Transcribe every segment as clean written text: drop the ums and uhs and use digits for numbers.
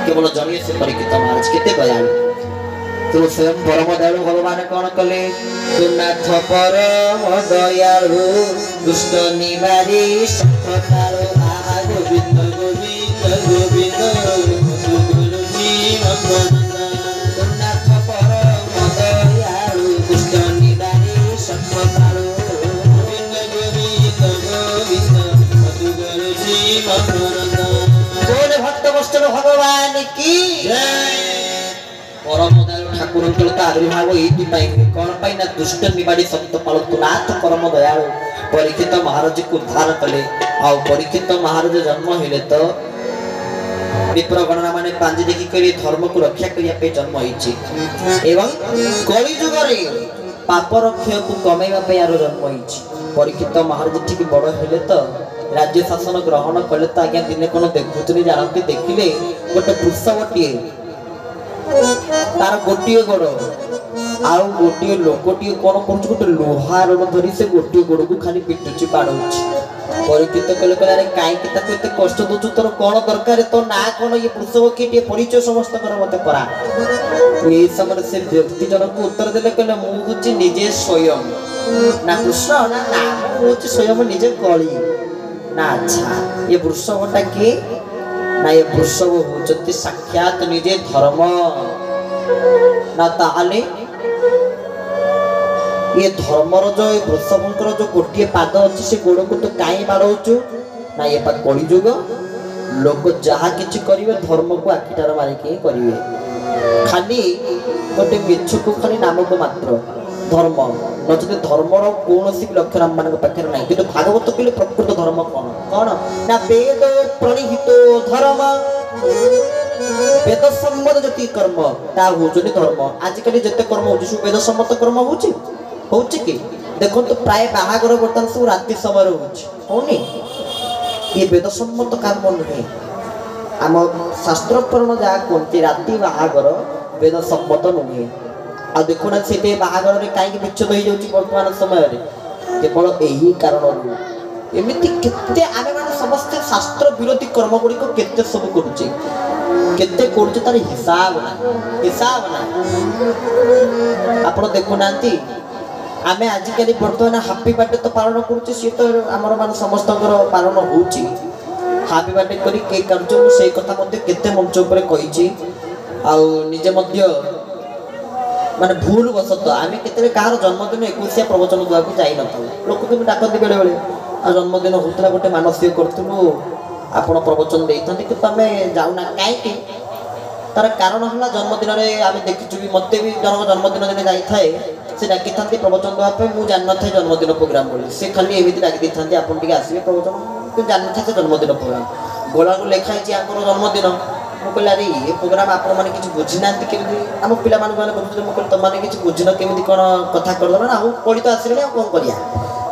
केवल जड़िए से परीक्षित महाराज केते दयालु तो स्वयं परम दयालु भगवान कौन कले तू नाथ परम दयालु दुष्ट निवारी सत्तारो आहा गोविंद गोविंद गोविंद तू नाथ परम दयालु दुष्ट निवारी सत्तारो गोविंद गोविंद गोविंद बोले भक्त वस्तु भगवान की जय परम दयालु ठाकुर आविर्भाव ये कौन पाई ना दुष्ट निवाड़ी सत्यपाल नाथ परम दयालु परीक्षित महाराज को उद्धार कले आ परीक्षित महाराज जन्म हेले तो विप्र गणना माने पांजी देखी करी धर्म को रक्षा करने जन्म होइछि एवं कलि जुग रे पाप रक्षा को कमेवा पे यार जन्म होइछि परीक्षित महाराज ठीक बड़ हेले तो राज्य शासन ग्रहण कले तो आज्ञा दिने कोन देखुतनी जानती देखिले गोटे पुरुषवटिए तार गोटिए गोड़ आउ गोटिए लोकटिए कौन कर गोटे लोहार धरी से गोटिए गोड़ को खाली पिटुची बाड़ुची परीक्षित कले कले कहीं एत कष्ट दूचु तोर कौन दरकार तो ना कौन ये पुरुषवटी परिचय समस्त मत करा ये समय से व्यक्ति जनक उत्तर देले कहले मुझे निजे स्वयं ना कृष्ण ना ना मुझे स्वयं निजे कली ना अच्छा ये वृषभटा किए ना ये वृषभ होचंती साक्षात निजे धर्म ना ताहले ये धर्मर जो वृषभंकर जो गोटे पाद अच्छी से गोड़ को तो कहीं बाड़ौचु ना ये कलि जुग लोक जहा किछि करिवे धर्म को आखिटार मारिके करिवे खाली गोटे मिछ को खाली नाम को मात्र धर्म नचते धर्मर कौन लक्षण आम मान पाखे ना कि भागवत कहले प्रकृत धर्म कौन कौन ना वेद प्रणिहित धर्म वेद सम्मत जति कर्म ता होचनी धर्म आजिकल जिते कर्म हो वेद सम्मत कर्म होची कि देखो तो प्राय बाहागर बर्तमान सब राति समय होनी ये वेद सम्मत कर्म नुहे आम शास्त्र पुराण जहाँ कहते राति बाहागर वेद सम्मत नुहे आ देखुना से बाहागर कहीं विच्छेद हो जाऊँगी वर्तमान समय केवल यही कारण एमती केते आमे माने समस्त शास्त्र विरोधी कर्म गुड़िक केते सब करुचे केते करुचे तार हिसाब ना आपण देखुना आमे आजिकल बर्तमान हापी बर्थडे तो पालन करुचे सी तो आमर मान समस्त पालन होची हापी बर्थडे करी केक काटुचे मु सेही कथा मध्ये केते मंच ऊपर कहिची आ निजे मध्ये माने भूल बसत आमे केते कार जन्मदिन 21 प्रवचन दुआ को जाई न लोक के डाकती बेले बेले आ जन्मदिन होतला गोटे मानसिक करथुनु आपण प्रवचन देइथंती कि तमे जाउना काई तार कारण हला जन्मदिन रे आमे देखिछु भी मते भी जन जन्मदिन दिन जाई थाए से डाकी थांती प्रवचन दवा पे मु जान न थाए जन्मदिन प्रोग्राम बोली से खाली एमिति डाकी देथांती आपण टिके आसीबे प्रवचन कि जान न थाए जन्मदिन प्रोग्राम गोला को लेखाई छी आंकर जन्मदिन मु कहला रे ये प्रोग्राम आपण माने किछ बुझी नांती केमि हम पिला मान माने कहू मु कहल त माने किछ बुझिन केमि कोन कथा कर दना आ पड़ी तो आसीले कोन करिया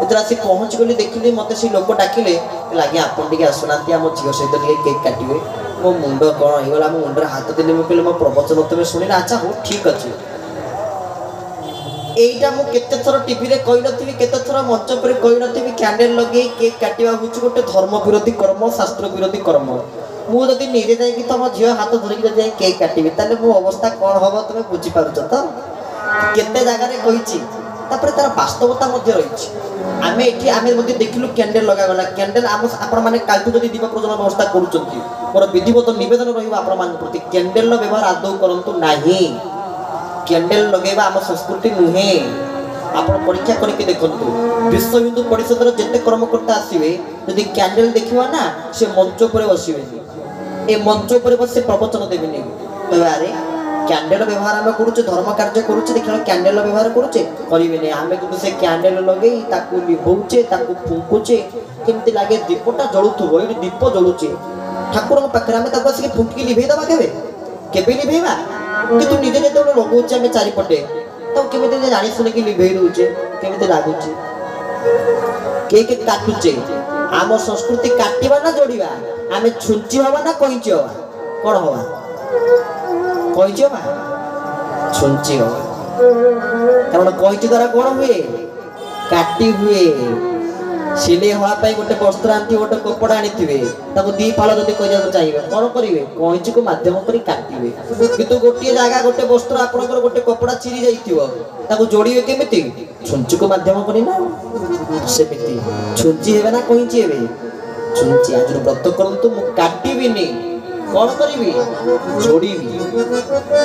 इतरा से पहुंच गली देखिली मते से लोक डाकिले लागे आपण टिके आसुनांती हम झियो सहित टिके केक काटिबे मो मुंड कोन हिगला मो मुंडर हाथ देले मु कहले मो प्रवचन तमे सुनिला अच्छा हो ठीक अछि एटा मु केते थर टीवी रे कहि नथिबी केते थर मंच पर कहि नथिबी कैंडल लगे केक काटिबा हुछु गोटे धर्म विरोधी कर्म शास्त्र विरोधी कर्म मु जदि निजे जाय कि तम झियो हाथ धरि के जाय केक काटिबी ताले मो अवस्था कोन होबो तमे बुझी पारुछ त केते जगह रे कहिछि तापर तार वास्तवता मध्ये रहिछि आमे एठी आमे मध्ये देखिलु कैंडल लगा गला कैंडल आपण माने कालटू जदि दीप प्रज्वलन व्यवस्था करूचंती मोर विधिवत निवेदन रहिबा आपण मान प्रति कैंडल लो व्यवहार आदौ करंतु नाही कैंडल लगेबा आम संस्कृति नुहे आपण परीक्षा करके देखंतु विश्व हिंदू परिषद रो जते कर्मकर्ता आसीबे यदि कैंडल देखिबा ना से मंच पर बसिबे ए मंच पर बसे प्रवचन देबेनी अरे कैंडल व्यवहार आम करूचे धर्म कार्य करूचे देखियो कैंडल व्यवहार करूचे करिबेनी आमे किंतु से कैंडल लगेई ताकू लिभौचे ताकू फुंकुचे केमती लागे दीपटा जळुथबो ए दीप जळुचे ठाकुर पाखरे आमे ताकू से फुंकी लिभेई दबा केबे लिभेइबा कि तू निजे जे तो लगौचे आमे चारि पटे तो केमिते जानि सुनि कि लिभेई दोचे केमिते लागुचे केक काटुचे आम संस्कृति काटिबा ना जोड़िबा आमे छुंची हवा ना कहिची हवा कोन हवा कहिची हवा छुंची हवा कारण कहिची द्वारा कोन हुए काटी हुए सिले हवा गोटे वस्त्र आनी गोटे कपड़ा आनी दी फाल जब कहना चाहिए कौन करेंगे कैंची को मध्यम कर काटे कि गोटे जगह गोटे वस्त्र आपंकर गोटे कपड़ा चिरी जाइए जोड़े केमी छुंची को मध्यम करना सेमती छुंची हे ना कैंची हे छुंची आज व्रत करूँ मुझे काटबी कौन करी जोड़ी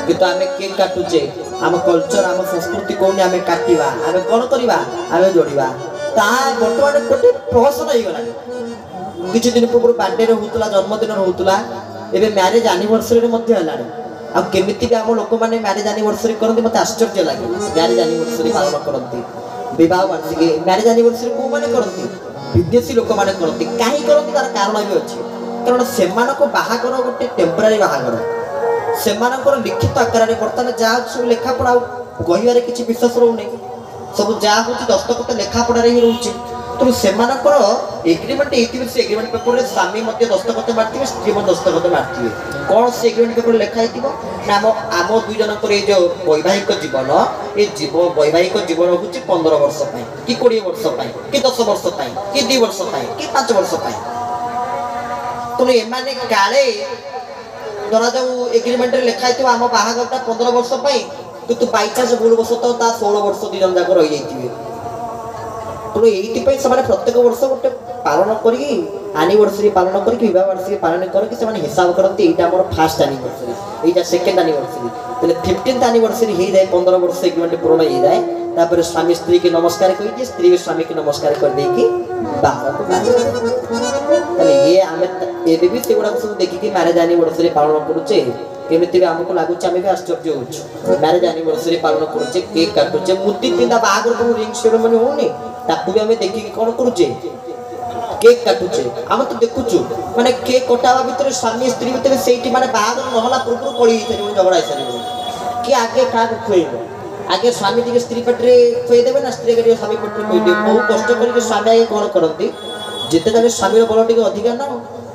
कि आम केक काटुचे आम कल्चर आम संस्कृति कौन आम काटा आम कौन करवा आम जोड़ा बर्तमान गोटे प्रहसन हो गला किसी दिन पूर्व बर्थडे होता जन्मदिन होता एवं मैरेज एनिवर्सरी आमती भी आम लोक मैंने मैरेज एनिवर्सरी करते मत आश्चर्य लगे मैरेज एनिवर्सरी पालन करती बह वार्षिकी मैरेज एनिवर्सरी कौ मैंने करती विदेशी लोक मैंने करती कहीं करती तार कारण भी अच्छे कारण से बाहागर गोटे टेम्परारी बाहागर से लिखित आकार बर्तमान जहाँ सब लेखापढ़ा कहवे किसी विश्वास रोने सब जहाँ हूँ दस्तखत लेखापढ़ार ही रोचे तेणु से एग्रीमेंट एग्रीमेंट पेपर में स्वामी दस्तखत मारते स्त्री दस्तखत मारते कौन से एग्रीमेंट पेपर लिखाई ना आम दुई जनक जो वैवाहिक जीवन ये वैवाहिक जीवन हूँ 15 वर्ष कि 20 वर्ष कि 10 वर्ष कि 2 वर्ष कि 5 वर्ष तेणु एमाने काले धरा जाऊ एग्रीमेंट लिखाई आम बाहागरटा 15 वर्ष किंतु बाई चान्स भूल वर्ष तो 16 वर्ष दी जन जाक रही जाइए तेणु ये प्रत्येक वर्ष गोटे पालन कर एनिवर्सरी पालन कर विवाह वार्षिकी पालन करके हिसाब करते यहाँ आम फास्ट एनिवर्सरी यहाँ सेकेंड एनिवर्सरी तेल 15th एनिवर्सरी हो जाए 15 वर्ष एग्रीमेंट पूर्ण हो जाए स्वामी स्त्री की नमस्कार कही स्त्री भी स्वामी की नमस्कार कर देकी बाहर ये आम एवं भी से गुड़ा सब देखिए मैरेज एनिवर्सरी पालन करुचे केमी भी आमको लगुच आम भी आश्चर्य हो मैरेज एनिवर्सरी पालन करुचे केक काटुचे मुदी पिंधा बाहर को रिंग सेरेमनी होनी ताकू भी आम देखिए कौन करुचे केक काटुचे आम तो देखुचु माने केक कटावा भितर स्वामी स्त्री भितर से माने बाहर नहला पूर्व कड़ी झगड़ा सारी कि आगे क्या खुएब आगे स्वामी टी स्त्री पेटे खुएदेवे ना स्त्री के स्वामी पेटे खुएदेवे बहुत कष्ट करके स्वामी आगे कौन करती जिते जाने स्वामी बल टे अधिका ना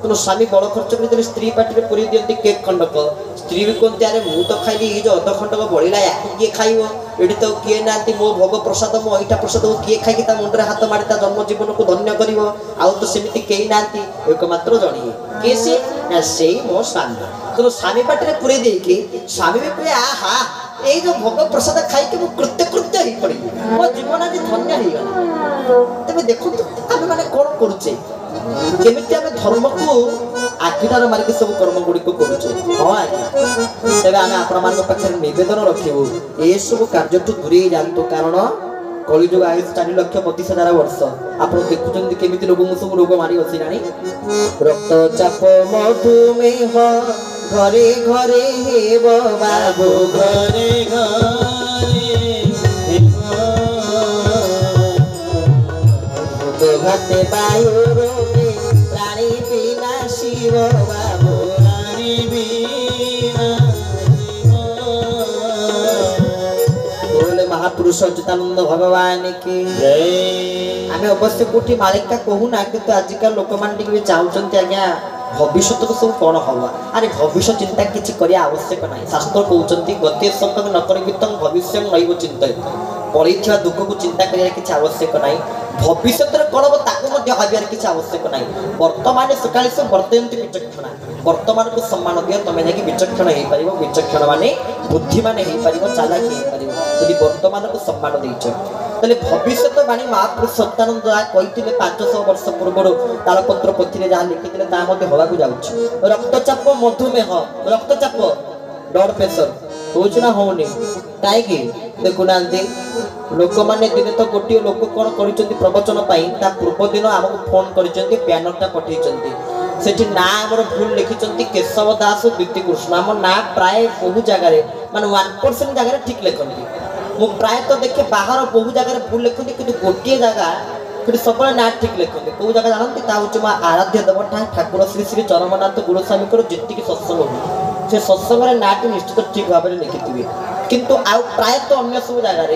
तेणु स्वामी बड़ खर्च कर स्त्री पार्टी पूरी दिखती केक खंडक स्त्री भी कहते अरे मु तो खाइली ये जो अध खंडक बढ़ला या किए खाइब ये तो किए ना मो भोग प्रसाद मो अईटा प्रसाद को किए खाई मुंडे हाथ मारी जन्म जीवन को धन्य कर तो सेमती कई ना एकमात्र जड़े किए सी ना से मो स्वामी तेणु स्वामी पार्टी पूरी देकी स्वामी भी कहे आहा ये जो भोग प्रसाद खाई कृत्य कृत्य हो पड़ी मो जीवन आज धन्य हो गला तेज देखो आम मैंने कौन करुचे केमिति आम धर्म को आखिटार मारिक सब कर्म गुड़ी करुचे हाँ आज्ञा तेज आम आपण पाखे नवेदन रखू ये सब कार्य दूरे जातु कारण कलिजुग आयुष 4,32,000 वर्ष आप देखुं केमी लोक सब रोग मारी बसला रक्तचाप मधुमेह घरे घरे हे बाबू घरे घरे वायु रोगे प्राणी बिना शिव बाबू प्राणी बिना बोले महापुरुष अच्युतानंद भगवान की आम अवश्य कोठी मालिका कहूना कि आजिकल लोक मैंने चाहते आज्ञा भविष्य तो सब कौन हम अरे भविष्य चिंता किसी करने आवश्यक ना शास्त्र कहते गति संकट नकरितम भविष्य नैव चिंतित पड़ी दुख को चिंता कर किसी आवश्यक ना भविष्य कौन हम ताकू भावार किसी आवश्यक ना वर्तमान सकाले से वर्तयती विचक्षणा वर्तमान को सम्मान दिया तुम जाकि विचक्षण हो पार विचक्षण माने बुद्धिमान हो पार चालाक हो पार यदि वर्तमान को सम्मान देच तेल भविष्य बाणी महापुरुष सत्यानंद कहते 500 वर्ष पूर्व तालपत्र पोथी जहाँ लिखी हवा जाऊँ रक्तचाप मधुमेह रक्तचाप ब्लड प्रेशर होना होनी कहीं देखुना लोक मैंने दिने तो गोटे लोक कौन कर प्रवचन पूर्व दिन आमको फोन कर ब्यानरटा पठे से ना आमर भूल लिखिं केशव दास द्वितीय कृष्ण आम ना प्राय बहु जगार मान 1% जगह ठीक लिखती मु प्रायतः देखे बाहर बहु जगह भूल लिखती कि गोटे जगह सब ना ठीक लिखते कौ जगह जानती हूँ मो आराध्य देवता ठाकुर श्री श्री चरमनाथ गुरुस्वामी जी सत्संग हो से सत्संग नाटी निश्चित ठीक भाव में लिखिथे किंतु आउ प्रायतः अन्य सब जगार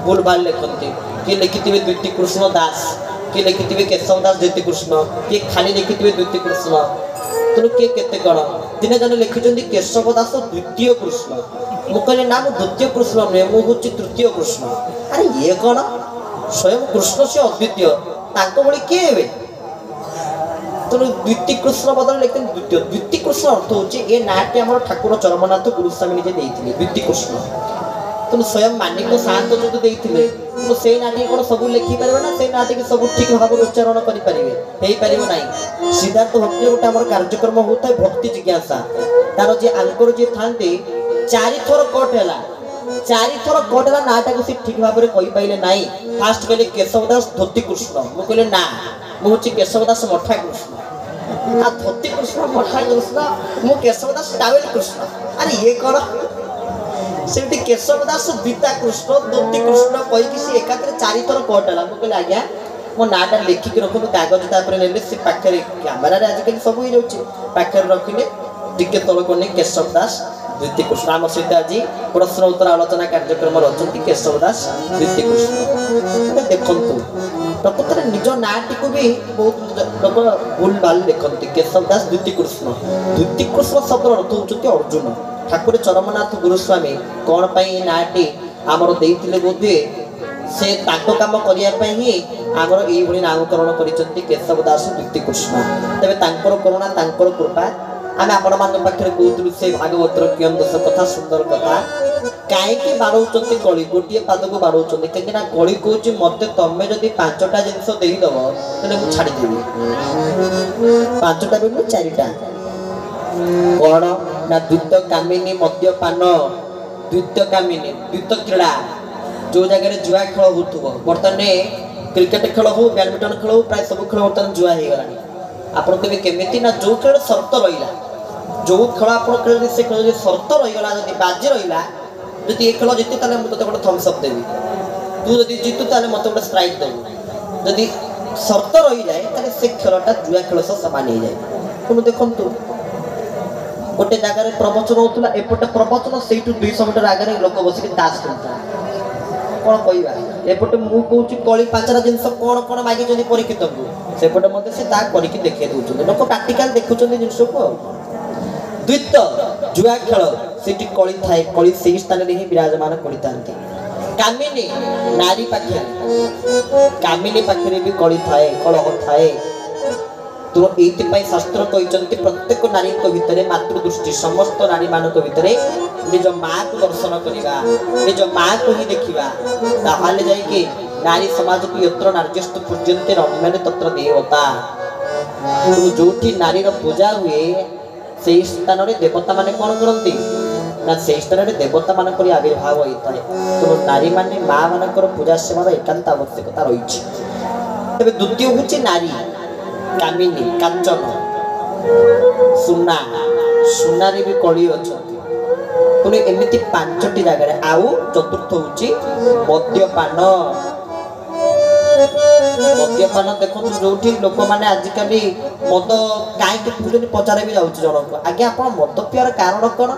भूल भाल लिखते किए लिखिथे द्वितीय कृष्ण दास किए लिखिथे केशव दास द्वितीय कृष्ण किए खाली लिखिथे द्वितीय कृष्ण तेणु किए केते कण दिने जन लिखिं केशव दास द्वितीय कृष्ण मुझे ना मुझे द्वितीय कृष्ण नुहे मुझे तृतीय कृष्ण अरे ये कौन स्वयं कृष्ण से अद्वितीय ତାଙ୍କ ଭଳି କିଏ ହେବେ? ତେଣୁ ଦ୍ୱିତୀୟ କୃଷ୍ଣ ବଦଳରେ ଲେଖିଛନ୍ତି ଦ୍ୱିତୀୟ। ଦ୍ୱିତୀୟ କୃଷ୍ଣ ଅର୍ଥ ହେଉଛି ଏ ନାଁଟି ଆମର ଠାକୁର ଚରମନାଥ ଗୁରୁସ୍ୱାମୀ ନିଜେ ଦେଇଥିଲେ ଦ୍ୱିତୀୟ କୃଷ୍ଣ। ତେଣୁ ସ୍ୱୟଂ ମାନିକ ସାଆନ୍ତ ଯଦି ଦେଇଥିଲେ ତେଣୁ ସେଇ ନାଁଟି କ'ଣ ସବୁ ଲେଖିପାରିବେ ନା ସେଇ ନାଁଟିକି ସବୁ ଠିକ୍ ଭାବରେ ଉଚ୍ଚାରଣ କରିପାରିବେ? ହେଇପାରିବ ନାହିଁ। ସିଦ୍ଧାର୍ଥ ଭକ୍ତିରେ ଗୋଟେ ଆମର କାର୍ଯ୍ୟକ୍ରମ ହେଉଥାଏ ଭକ୍ତି ଜିଜ୍ଞାସା। ତାର ଯିଏ ଆଙ୍କର ଯିଏ ଥାନ୍ତି 4 ଥର କଟ୍ ହେଲା, 4 ଥର କଟ୍ ହେଲା ନାଁଟାକୁ ସେ ଠିକ୍ ଭାବରେ କହିପାରିଲେ ନାହିଁ। ଫାଷ୍ଟ କହିଲେ କେଶବ ଦାସ ଧୋତି କୃଷ୍ଣ, ମୁଁ କହିଲି ନା ମୁଁ ହେଉଛି କେଶବ ଦାସ ମଠା କୃଷ୍ଣ। ଧୋତି କୃଷ୍ଣ ମଠା କୃଷ୍ଣ, ମୁଁ କେଶବ ଦାସ ଟାୱେଲ କୃଷ୍ଣ। ଆରେ ଇଏ କ'ଣ? ସେମିତି କେଶବ ଦାସ ବିତା କୃଷ୍ଣ ଧୋତି କୃଷ୍ଣ କହିକି ସେ ଏକାଥରେ 4 ଥର କଟ୍ ହେଲା। ମୁଁ କହିଲି ଆଜ୍ଞା ମୋ ନାଁଟା ଲେଖିକି ରଖନ୍ତୁ କାଗଜ ତାପରେ ନେଲେ ସେ ପାଖରେ କ୍ୟାମେରାରେ ଆଜିକାଲି ସବୁ ହେଇଯାଉଛି ପାଖରେ ରଖିଲେ ଟିକେ ତଳକୁ ନେଇ କେଶବ ଦାସ ଦ୍ୱିତୀୟ କୃଷ୍ଣ। ଆମ ସହିତ ଆଜି ପ୍ରଶ୍ନ ଉତ୍ତର ଆଲୋଚନା କାର୍ଯ୍ୟକ୍ରମରେ ଅଛନ୍ତି କେଶବ ଦାସ ଦ୍ୱିତୀୟ କୃଷ୍ଣ। ଦେଖନ୍ତୁ ପ୍ରକୃତରେ ନିଜ ନାଁଟିକୁ ବି ବହୁତ ଲୋକ ଭୁଲ ଭାଲ ଲେଖନ୍ତି କେଶବ ଦାସ ଦ୍ୱିତୀୟ କୃଷ୍ଣ। ଦ୍ୱିତୀୟ କୃଷ୍ଣ ଶବ୍ଦର ଅର୍ଥ ହେଉଛନ୍ତି ଅର୍ଜୁନ। ଠାକୁର ଚରମନାଥ ଗୁରୁସ୍ୱାମୀ କ'ଣ ପାଇଁ ଏ ନାଁଟି ଆମର ଦେଇଥିଲେ ବୋଧେ ସେ ତାଙ୍କ କାମ କରିବା ପାଇଁ ହିଁ ଆମର ଏଇଭଳି ନାମକରଣ କରିଛନ୍ତି କେଶବ ଦାସ ଦ୍ୱିତୀୟ କୃଷ୍ଣ। ତେବେ ତାଙ୍କର କରୁଣା ତାଙ୍କର କୃପା ଆମେ ଆପଣମାନଙ୍କ ପାଖରେ କହୁଥିଲୁ ସେ ଭାଗବତର କିୟନ ଦୋଷ କଥା ସୁନ୍ଦର କଥା। କାହିଁକି ବାଡ଼ଉଛନ୍ତି କଳି? ଗୋଟିଏ ପାଦକୁ ବାଡ଼ଉଛନ୍ତି କାହିଁକି ନା କଳି କହୁଛି ମୋତେ ତମେ ଯଦି 5ଟା ଜିନିଷ ଦେଇଦବ ତାହେଲେ ମୁଁ ଛାଡ଼ିଦେବି। 5ଟା ବି ନୁହେଁ 4ଟା। କ'ଣ ନା ଦ୍ୱିତ କାମିନୀ ମଦ୍ୟପାନ, ଦ୍ୱିତ କାମିନୀ ଦ୍ୱିତ କ୍ରୀଡ଼ା ଯେଉଁ ଜାଗାରେ ଜୁଆ ଖେଳ ହେଉଥିବ। ବର୍ତ୍ତମାନ କ୍ରିକେଟ ଖେଳ ହେଉ ବ୍ୟାଡ଼ମିଣ୍ଟନ ଖେଳ ହେଉ ପ୍ରାୟ ସବୁ ଖେଳ ବର୍ତ୍ତମାନ ଜୁଆ ହେଇଗଲାଣି। ଆପଣ କହିବେ କେମିତି? ନା ଯେଉଁ ଖେଳରେ ସର୍ତ୍ତ ରହିଲା, ଯେଉଁ ଖେଳ ଆପଣ ଖେଳିଲେ ସେ ଖେଳ ଯଦି ସର୍ତ୍ତ ରହିଗଲା, ଯଦି ବାଜି ରହିଲା, ଯଦି ଏ ଖେଳ ଜିତୁ ତାହେଲେ ମୁଁ ତୋତେ ଗୋଟେ ଥମ୍ସ ଅପ୍ ଦେବି, ତୁ ଯଦି ଜିତୁ ତାହେଲେ ମୋତେ ଗୋଟେ ସ୍ପ୍ରାଇଟ୍ ଦେବୁ। ଯଦି ସର୍ତ୍ତ ରହିଯାଏ ତାହେଲେ ସେ ଖେଳଟା ଜୁଆ ଖେଳ ସହ ସମାନ ହେଇଯାଏ। ତେଣୁ ଦେଖନ୍ତୁ ଗୋଟେ ଜାଗାରେ ପ୍ରବଚନ ହେଉଥିଲା, ଏପଟେ ପ୍ରବଚନ ସେଇଠୁ 200 ମିଟର ଆଗରେ ଲୋକ ବସିକି ତାସ୍ ଖେଳୁଥିଲେ। କ'ଣ କହିବା? ଏପଟେ ମୁଁ କହୁଛି କଳି 5ଟା ଜିନିଷ କ'ଣ କ'ଣ ମାଗିଛନ୍ତି ପରୀକ୍ଷିତଙ୍କୁ, ସେପଟେ ମଧ୍ୟ ସେ ତା କରିକି ଦେଖେଇ ଦେଉଛନ୍ତି। ଲୋକ ପ୍ରାକ୍ଟିକାଲ ଦେଖୁଛନ୍ତି ଜିନିଷକୁ। ଆଉ ଦ୍ୱିତ ଜୁଆ ଖେଳ ସେଠି କଳି ଥାଏ, କଳି ସେଇ ସ୍ଥାନରେ ହିଁ ବିରାଜମାନ କରିଥାନ୍ତି। କାମିନୀ ନାରୀ ପାଖରେ, କାମିନୀ ପାଖରେ ବି କଳି ଥାଏ, କଳହ ଥାଏ। ତେଣୁ ଏଇଥିପାଇଁ ଶାସ୍ତ୍ର କହିଛନ୍ତି ପ୍ରତ୍ୟେକ ନାରୀଙ୍କ ଭିତରେ ମାତୃଦୃଷ୍ଟି, ସମସ୍ତ ନାରୀମାନଙ୍କ ଭିତରେ ନିଜ ମାଆକୁ ଦର୍ଶନ କରିବା, ନିଜ ମାଆକୁ ହିଁ ଦେଖିବା, ତାହେଲେ ଯାଇକି ନାରୀ ସମାଜକୁ ଯତ୍ର ନାର୍ଯ୍ୟସ୍ତ ପୂଜ୍ୟନ୍ତେ ରମ୍ୟାନି ତତ୍ର ଦେବତା। ଯେଉଁଠି ନାରୀର ପୂଜା ହୁଏ ସେହି ସ୍ଥାନରେ ଦେବତାମାନେ କ'ଣ କରନ୍ତି ନା ସେହି ସ୍ଥାନରେ ଦେବତାମାନଙ୍କର ଆବିର୍ଭାବ ହୋଇଥାଏ। ତେଣୁ ନାରୀମାନେ ମାଆ ମାନଙ୍କର ପୂଜା ସେବାର ଏକାନ୍ତ ଆବଶ୍ୟକତା ରହିଛି। ତେବେ ଦ୍ୱିତୀୟ ହେଉଛି ନାରୀ କାମିନୀ, କାଞ୍ଚନ, ସୁନା, ସୁନାରେ ବି କଳି ଅଛନ୍ତି। ତେଣୁ ଏମିତି 5ଟି ଜାଗାରେ। ଆଉ ଚତୁର୍ଥ ହେଉଛି ମଦ୍ୟପାନ। ମଦ୍ୟପାନ ଦେଖନ୍ତୁ ଯେଉଁଠି ଲୋକମାନେ ଆଜିକାଲି ମଦ କାହିଁକି ପିଉଛନ୍ତି ପଚାରେ ବି ଯାଉଛି ଜଣକୁ, ଆଜ୍ଞା ଆପଣ ମଦ ପିଇବାର କାରଣ କ'ଣ?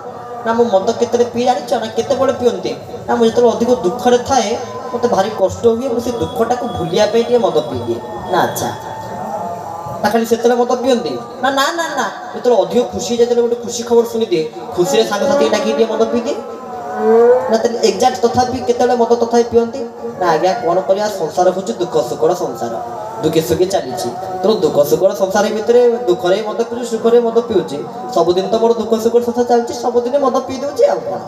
ନା ମୁଁ ମଦ କେତେବେଳେ ପିଇ ଜାଣିଛ ନା କେତେବେଳେ ପିଅନ୍ତି? ନା ମୁଁ ଯେତେବେଳେ ଅଧିକ ଦୁଃଖରେ ଥାଏ ମୋତେ ଭାରି କଷ୍ଟ ହୁଏ, ମୁଁ ସେ ଦୁଃଖଟାକୁ ଭୁଲିବା ପାଇଁ ଟିକେ ମଦ ପିଇଦିଏ। ନା ଆଚ୍ଛା, ତା ଖାଲି ସେତେବେଳେ ମଦ ପିଅନ୍ତି? ନା ନା ନା ନା, ଯେତେବେଳେ ଅଧିକ ଖୁସି ଯେତେବେଳେ ଗୋଟେ ଖୁସି ଖବର ଶୁଣିଦିଏ, ଖୁସିରେ ସାଙ୍ଗସାଥି ଡାକିକି ଟିକେ ମଦ ପିଇଦିଏ। ନା ତାହେଲେ ଏକ୍ଜାକ୍ଟ ତଥାପି କେତେବେଳେ ମଦ ତଥାପି ପିଅନ୍ତି? ନା ଆଜ୍ଞା କ'ଣ କରିବା, ସଂସାର ହେଉଛି ଦୁଃଖ ସୁଖର ସଂସାର, ଦୁଃଖେ ସୁଖେ ଚାଲିଛି। ତେଣୁ ଦୁଃଖ ସୁଖର ସଂସାର ଭିତରେ ଦୁଃଖରେ ମଦ ପିଉଛି, ସୁଖରେ ମଦ ପିଉଛି। ସବୁଦିନ ତ ମୋର ଦୁଃଖ ସୁଖର ସଂସାର ଚାଲିଛି, ସବୁଦିନ ମଦ ପିଇ ଦେଉଛି। ଆଉ କ'ଣ?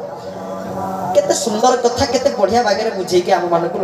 କେତେ ସୁନ୍ଦର କଥା, କେତେ ବଢ଼ିଆ ବାଗରେ ବୁଝେଇକି ଆମମାନଙ୍କୁ